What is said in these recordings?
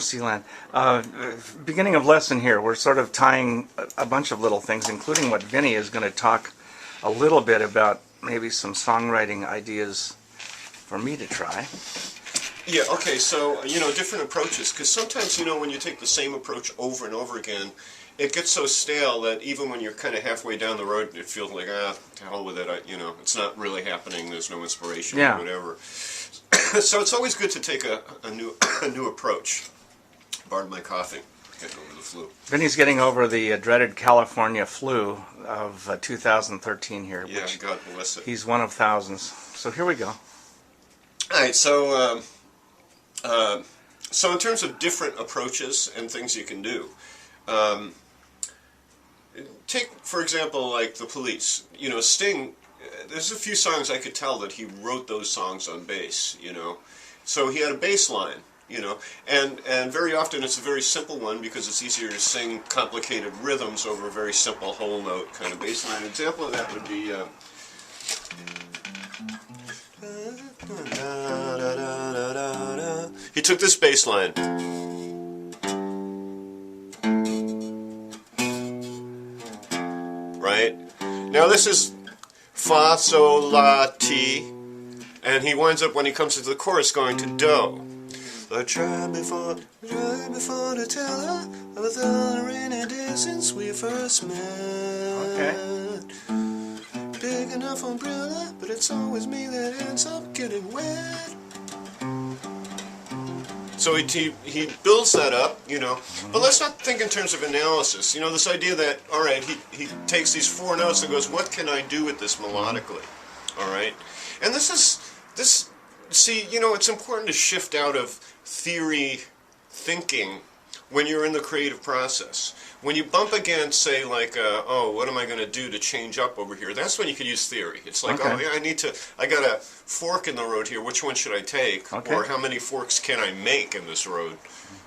Sealand. Beginning of lesson here, we're sort of tying a bunch of little things, including what Vinny is going to talk a little bit about, maybe some songwriting ideas for me to try. Yeah, okay, so, different approaches, because sometimes, when you take the same approach over and over again, it gets so stale that even when you're kind of halfway down the road, it feels like, to hell with it, it's not really happening, there's no inspiration or whatever. So it's always good to take a new approach. Pardon my coughing. Getting over the flu. Vinny's getting over the dreaded California flu of 2013 here. Yeah, God bless it. He's one of thousands. So here we go. All right, so in terms of different approaches and things you can do, take, for example, like the Police. Sting, there's a few songs I could tell that he wrote those songs on bass, So he had a bass line. And very often it's a very simple one because it's easier to sing complicated rhythms over a very simple whole note kind of bass line. An example of that would be he took this bass line, right? Now this is Fa, Sol, La, Ti, and he winds up, when he comes to the chorus, going to Do. I tried before to tell her about the rainy days since we first met. Okay. Big enough umbrella, but it's always me that ends up getting wet. So he builds that up, But let's not think in terms of analysis. This idea that, all right, he takes these four notes and goes, what can I do with this melodically? All right? And see, it's important to shift out of theory thinking when you're in the creative process. When you bump against, say, like, what am I going to do to change up over here? That's when you could use theory. It's like, okay. I got a fork in the road here. Which one should I take? Okay. Or how many forks can I make in this road,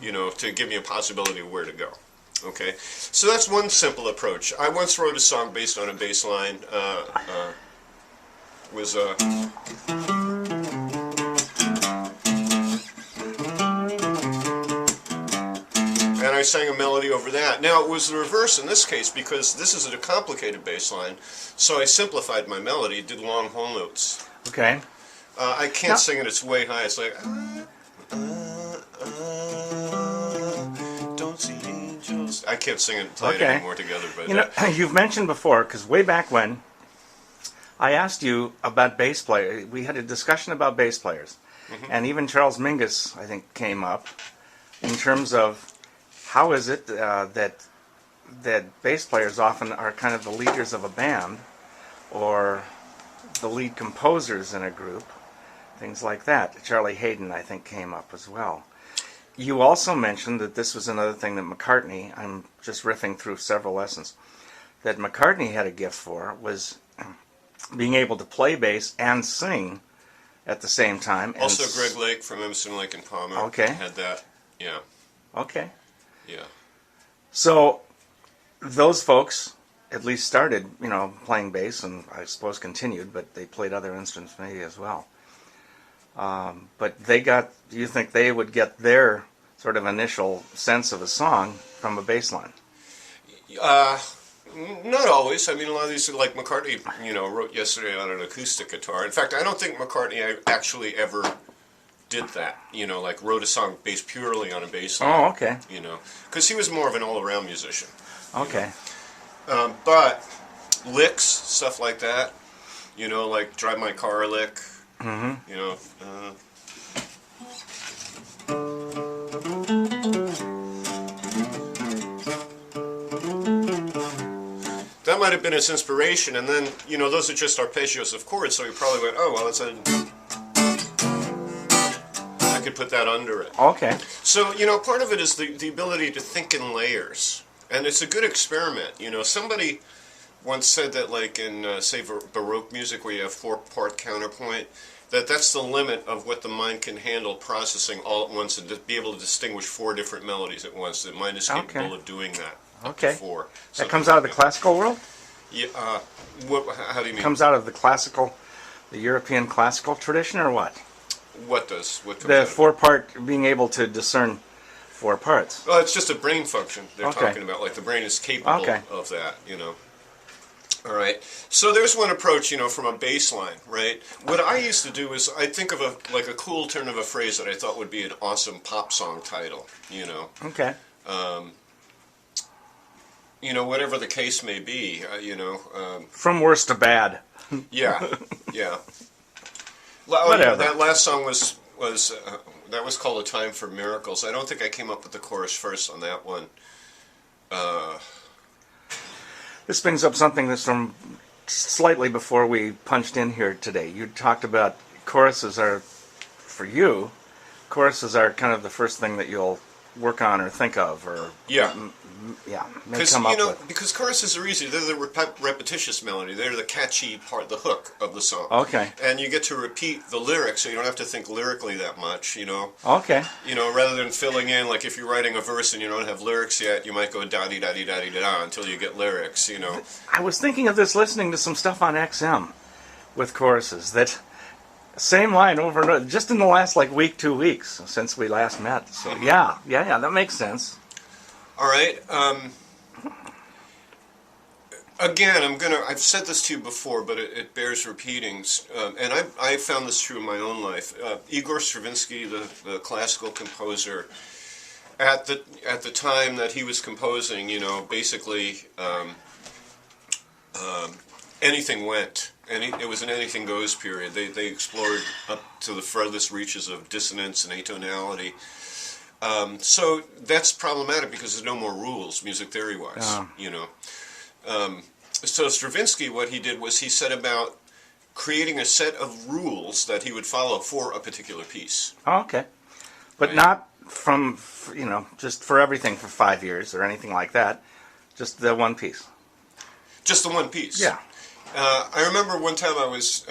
to give me a possibility of where to go. Okay? So that's one simple approach. I once wrote a song based on a bass line. And I sang a melody over that. Now, it was the reverse in this case, because this is a complicated bass line, so I simplified my melody, did long whole notes. Okay. I can't sing it, it's way high. It's like, don't see angels. I can't sing it and play it anymore together. But you've mentioned before, because way back when, I asked you about bass players. We had a discussion about bass players. And even Charles Mingus, I think, came up in terms of how is it that bass players often are kind of the leaders of a band or the lead composers in a group, things like that. Charlie Hayden, I think, came up as well. You also mentioned that this was another thing that McCartney, I'm just riffing through several lessons, that McCartney had a gift for, was being able to play bass and sing at the same time. Also, Greg Lake from Emerson, Lake and Palmer had that. Yeah. Okay. Yeah. So those folks at least started, playing bass, and I suppose continued, but they played other instruments maybe as well. But do you think they would get their sort of initial sense of a song from a bass line? Not always. I mean, a lot of these, like McCartney, wrote Yesterday on an acoustic guitar. In fact, I don't think McCartney actually ever did that, like wrote a song based purely on a bass line. Oh, okay. Because he was more of an all-around musician. Okay. But licks, stuff like that, like Drive My Car lick, that might have been his inspiration, and then, those are just arpeggios of chords, so he probably went, oh, well, I could put that under it. Okay. So, part of it is the ability to think in layers, and it's a good experiment. Somebody once said that, like in, say, Baroque music, where you have four-part counterpoint, that's the limit of what the mind can handle processing all at once, and to be able to distinguish four different melodies at once. The mind is capable of doing that. Okay. Four. That comes out of the classical world? Yeah. How do you mean? Comes out of the European classical tradition, or what? What does? What comes The out four-part, being able to discern 4 parts. Well, it's just a brain function they're Okay. talking about. Like the brain is capable Okay. of that, All right. So there's one approach, from a bass line, right? What I used to do is I'd think of a cool turn of a phrase that I thought would be an awesome pop song title, Okay. Whatever the case may be, From worst to bad. yeah, yeah. Whatever. That last song was that was called "A Time for Miracles." I don't think I came up with the chorus first on that one. This brings up something that's from slightly before we punched in here today. You talked about choruses are, for you, choruses are kind of the first thing that you'll work on or think of or may come up with. Because choruses are easy. They're the repetitious melody. They're the catchy part, the hook of the song. Okay. And you get to repeat the lyrics, so you don't have to think lyrically that much. Okay. Rather than filling in, like if you're writing a verse and you don't have lyrics yet, you might go da-dee-da-dee-da-dee-da until you get lyrics. I was thinking of this listening to some stuff on XM with choruses that same line over and over, just in the last week, 2 weeks since we last met. So yeah, that makes sense. All right. Again, I've said this to you before, but it bears repeating. And I found this true in my own life. Igor Stravinsky, the classical composer, at the time that he was composing, basically anything went. It was an anything goes period. They explored up to the furthest reaches of dissonance and atonality. So that's problematic because there's no more rules, music theory-wise, So Stravinsky, what he did was he set about creating a set of rules that he would follow for a particular piece. Okay. But not from, just for everything for 5 years or anything like that. Just the one piece. Just the one piece. Yeah. I remember one time I was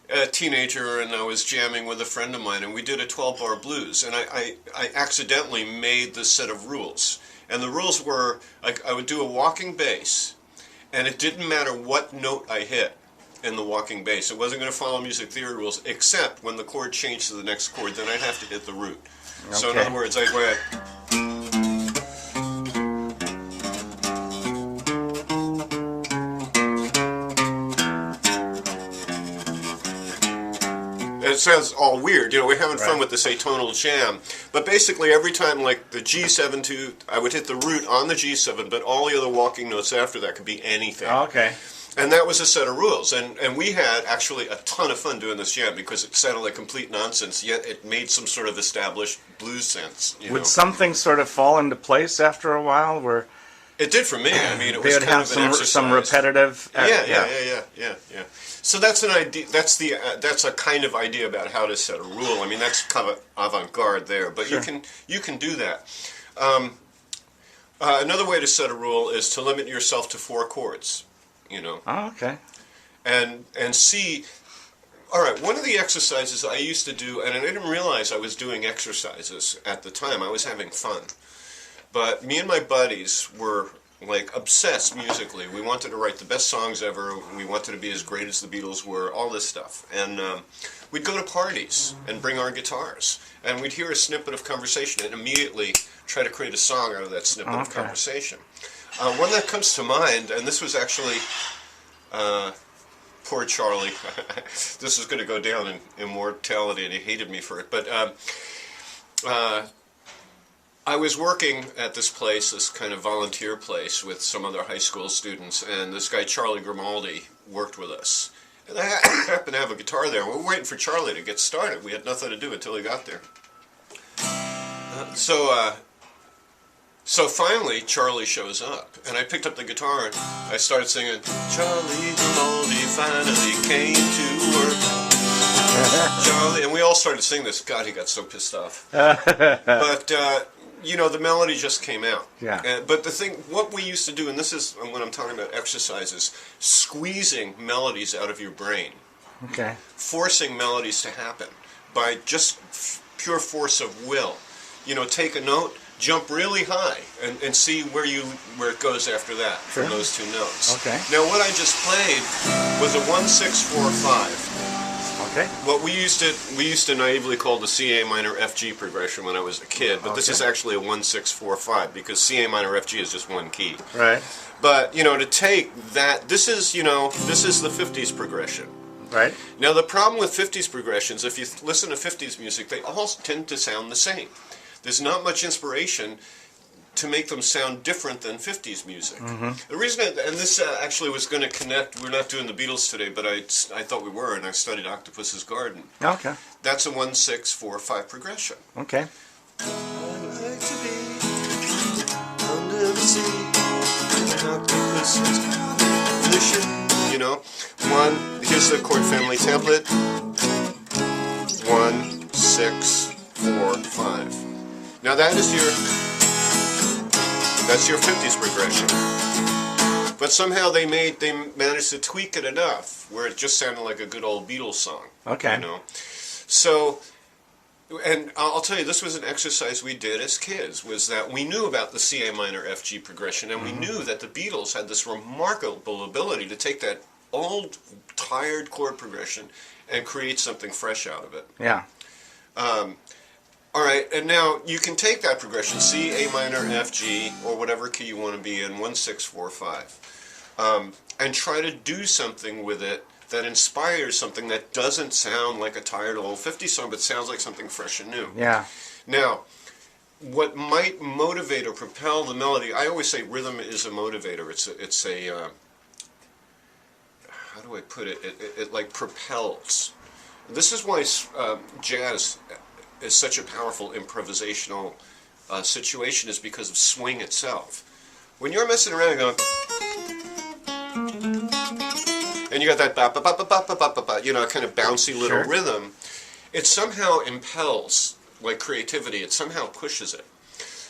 a teenager and I was jamming with a friend of mine and we did a 12-bar blues and I accidentally made this set of rules. And the rules were, I would do a walking bass and it didn't matter what note I hit in the walking bass. It wasn't going to follow music theory rules except when the chord changed to the next chord, then I'd have to hit the root. Okay. So in other words, I went... It sounds all weird, we're having fun with this atonal jam, but basically every time like the G7 I would hit the root on the G7, but all the other walking notes after that could be anything. Okay. And that was a set of rules, and we had actually a ton of fun doing this jam because it sounded like complete nonsense, yet it made some sort of established blues sense. Would something sort of fall into place after a while where... It did for me. I mean, it they was would kind have of an exercise. some repetitive... Yeah. So that's an idea. That's a kind of idea about how to set a rule. I mean, that's kind of avant-garde there, but sure. you can do that. Another way to set a rule is to limit yourself to 4 chords. Oh, okay. And see. All right. One of the exercises I used to do, and I didn't realize I was doing exercises at the time. I was having fun. But me and my buddies were obsessed musically. We wanted to write the best songs ever. We wanted to be as great as the Beatles were, all this stuff. And we'd go to parties and bring our guitars. And we'd hear a snippet of conversation and immediately try to create a song out of that snippet of conversation. One that comes to mind, and this was actually... poor Charlie. This is going to go down in immortality, and he hated me for it. But... I was working at this place, this kind of volunteer place with some other high school students, and this guy Charlie Grimaldi worked with us. And I happened to have a guitar there. We were waiting for Charlie to get started. We had nothing to do until he got there. So finally Charlie shows up, and I picked up the guitar and I started singing, Charlie Grimaldi finally came to work. Charlie, and we all started singing this. God, he got so pissed off. But, the melody just came out. Yeah. But the thing, what we used to do, and this is when I'm talking about exercises, squeezing melodies out of your brain. Okay. Forcing melodies to happen by just pure force of will. Take a note, jump really high, and see where it goes after that from those 2 notes. Okay. Now what I just played was a 1-6-4-5. Okay. What we used to naively call the C A minor F G progression when I was a kid, but this is actually a 1-6-4-5 because C A minor F G is just one key. Right. But to take that, this is the 50s progression. Right. Now the problem with 50s progressions, if you listen to 50s music, they all tend to sound the same. There's not much inspiration to make them sound different than 50s music. The reason, and this actually was going to connect, we're not doing the Beatles today, but I thought we were, and I studied Octopus's Garden. Okay. That's a 1-6-4-5 progression. Okay. I'd like to be under the sea, an octopus's garden. Here's the chord family template. 1, 6, 4, 5. Now that's your 50s progression. But somehow they managed to tweak it enough where it just sounded like a good old Beatles song. Okay. So, and I'll tell you, this was an exercise we did as kids, was that we knew about the C A minor F G progression, and we knew that the Beatles had this remarkable ability to take that old, tired chord progression and create something fresh out of it. Yeah. All right, and now you can take that progression, C, A minor, F, G, or whatever key you want to be in, 1, 6, 4, 5, and try to do something with it that inspires something that doesn't sound like a tired old 50s song, but sounds like something fresh and new. Yeah. Now, what might motivate or propel the melody, I always say rhythm is a motivator. It's a how do I put it? It like propels. This is why jazz is such a powerful improvisational situation, is because of swing itself. When you're messing around and going, and you got that ba ba ba ba ba ba ba ba, kind of bouncy little rhythm, it somehow impels like creativity. It somehow pushes it.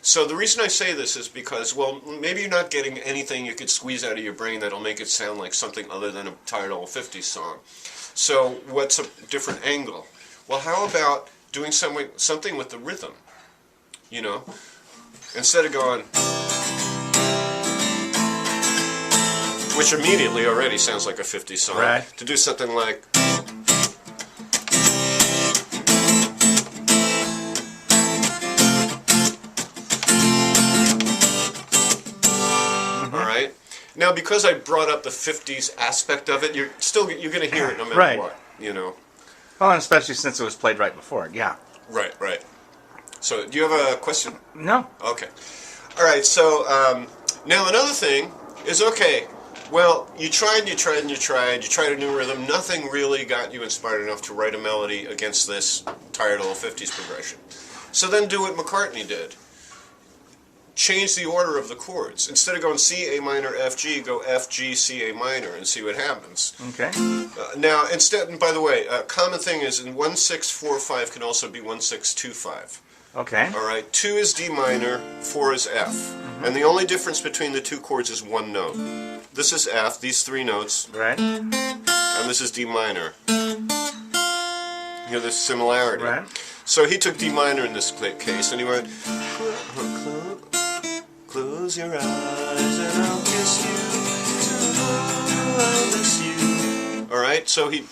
So the reason I say this is because, well, maybe you're not getting anything you could squeeze out of your brain that'll make it sound like something other than a tired old 50s song. So what's a different angle? Well, how about doing something with the rhythm, instead of going, which immediately already sounds like a 50s song, right, to do something like, all right. Now, because I brought up the 50s aspect of it, you're going to hear it no matter what, Well, and especially since it was played right before it, yeah. Right. So, do you have a question? No. Okay. All right, so now another thing is, okay, well, you tried a new rhythm, nothing really got you inspired enough to write a melody against this tired old 50s progression. So then do what McCartney did. Change the order of the chords. Instead of going C, A minor, F, G, go F, G, C, A minor and see what happens. Okay. Now, instead, and by the way, a common thing is in 1-6-4-5 can also be 1-6-2-5. Okay. All right, 2 is D minor, 4 is F. And the only difference between the two chords is one note. This is F, these three notes. Right. And this is D minor. You know, there's similarity. Right. So he took D minor in this case, and he went, close your eyes and I'll kiss you, tomorrow I'll miss you. All right, so he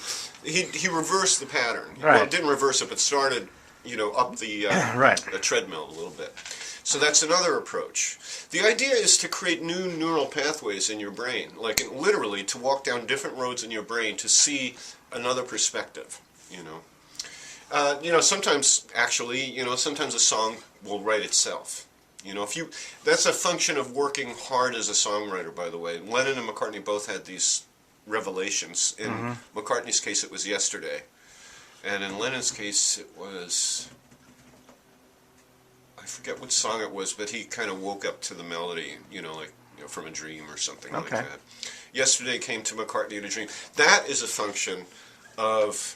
reversed the pattern. Right. Well, didn't reverse it, but started, up the the treadmill a little bit. So that's another approach. The idea is to create new neural pathways in your brain, like literally to walk down different roads in your brain to see another perspective. Sometimes actually, sometimes a song will write itself. That's a function of working hard as a songwriter, by the way. Lennon and McCartney both had these revelations. In McCartney's case, it was Yesterday. And in Lennon's case, it was, I forget what song it was, but he kind of woke up to the melody, from a dream or something like that. Yesterday came to McCartney in a dream. That is a function of,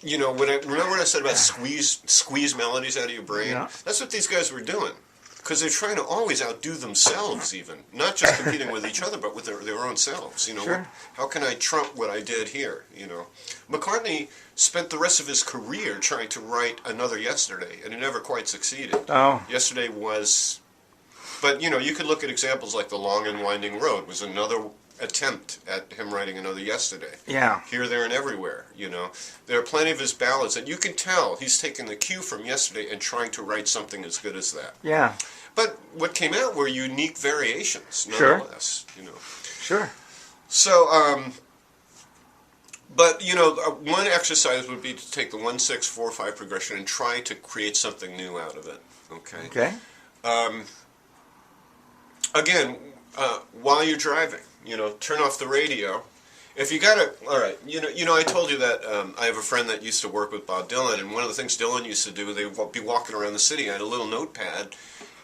remember when I said about squeeze melodies out of your brain? Yeah. That's what these guys were doing. Because they're trying to always outdo themselves, even. Not just competing with each other, but with their own selves. Sure. How can I trump what I did here? McCartney spent the rest of his career trying to write another Yesterday, and he never quite succeeded. Oh. Yesterday was... But, you could look at examples like The Long and Winding Road was another attempt at him writing another Yesterday. Yeah. Here, There, and Everywhere, There are plenty of his ballads that you can tell he's taking the cue from Yesterday and trying to write something as good as that. Yeah. But what came out were unique variations, Sure. nonetheless, Sure. So, but, one exercise would be to take the 1-6-4-5 progression and try to create something new out of it, okay? Okay. Again, while you're driving, turn off the radio. If you got to, all right, I told you that I have a friend that used to work with Bob Dylan, and one of the things Dylan used to do, they would be walking around the city, I had a little notepad,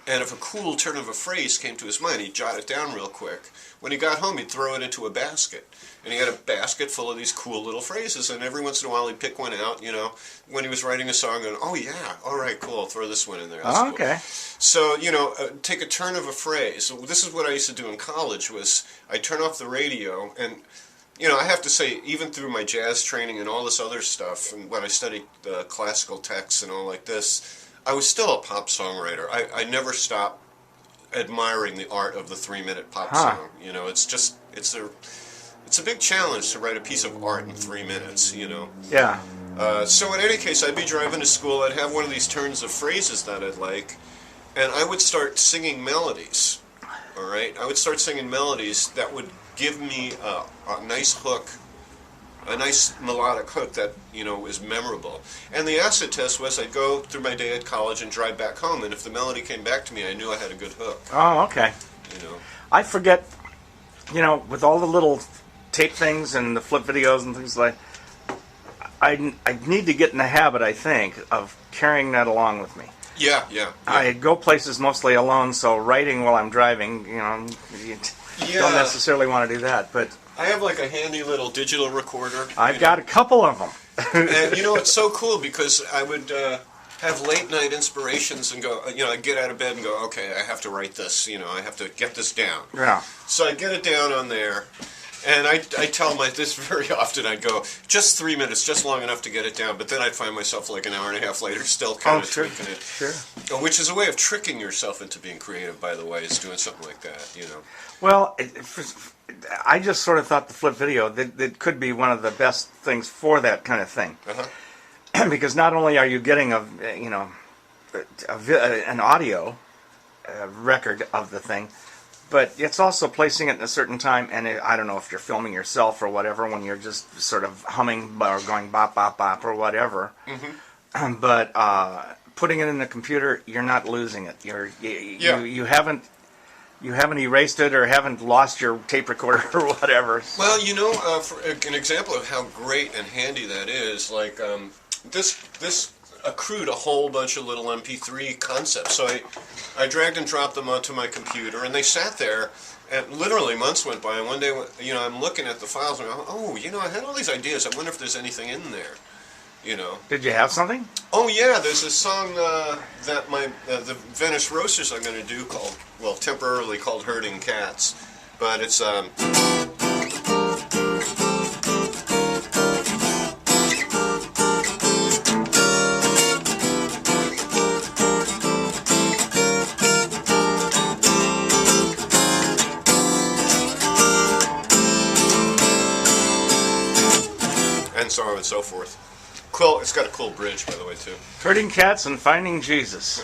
and if a cool turn of a phrase came to his mind, he'd jot it down real quick. When he got home, he'd throw it into a basket. And he had a basket full of these cool little phrases, and every once in a while he'd pick one out, when he was writing a song, and, oh yeah, all right, cool, I'll throw this one in there. That's Oh, okay. Cool. So, take a turn of a phrase. So this is what I used to do in college, was I'd turn off the radio, and, I have to say, even through my jazz training and all this other stuff, and when I studied classical texts and all like this, I was still a pop songwriter. I never stopped admiring the art of the 3-minute pop song. It's a big challenge to write a piece of art in 3 minutes, Yeah. So in any case, I'd be driving to school, I'd have one of these turns of phrases that I'd like, and I would start singing melodies, all right? I would start singing melodies that would give me a nice hook, a nice melodic hook that, is memorable. And the acid test was I'd go through my day at college and drive back home, and if the melody came back to me, I knew I had a good hook. Oh, okay. I forget, with all the little tape things and the flip videos and things like I need to get in the habit, I think, of carrying that along with me. Yeah. I go places mostly alone, so writing while I'm driving, you don't necessarily want to do that, but I have like a handy little digital recorder. I've got a couple of them. And it's so cool because I would have late night inspirations and go, I'd get out of bed and go, okay, I have to write this, I have to get this down. Yeah. So I get it down on there, and I tell this very often, I'd go, just 3 minutes, just long enough to get it down, but then I'd find myself like an hour and a half later still kind of tweaking it. Sure. Which is a way of tricking yourself into being creative, by the way, is doing something like that, Well, I just sort of thought the flip video that could be one of the best things for that kind of thing, because not only are you getting an audio record of the thing, but it's also placing it in a certain time. And I don't know if you're filming yourself or whatever when you're just sort of humming or going bop bop bop or whatever. But putting it in the computer, you're not losing it. You haven't erased it or haven't lost your tape recorder or whatever. Well, for an example of how great and handy that is, like this accrued a whole bunch of little MP3 concepts. So I dragged and dropped them onto my computer, and they sat there, and literally months went by, and one day, I'm looking at the files, and I'm like, oh, I had all these ideas. I wonder if there's anything in there. Did you have something? Oh yeah, there's a song that the Venice Roasters are going to do temporarily called "Herding Cats," but it's and so on and so forth. Cool. It's got a cool bridge, by the way, too. Herding cats and finding Jesus.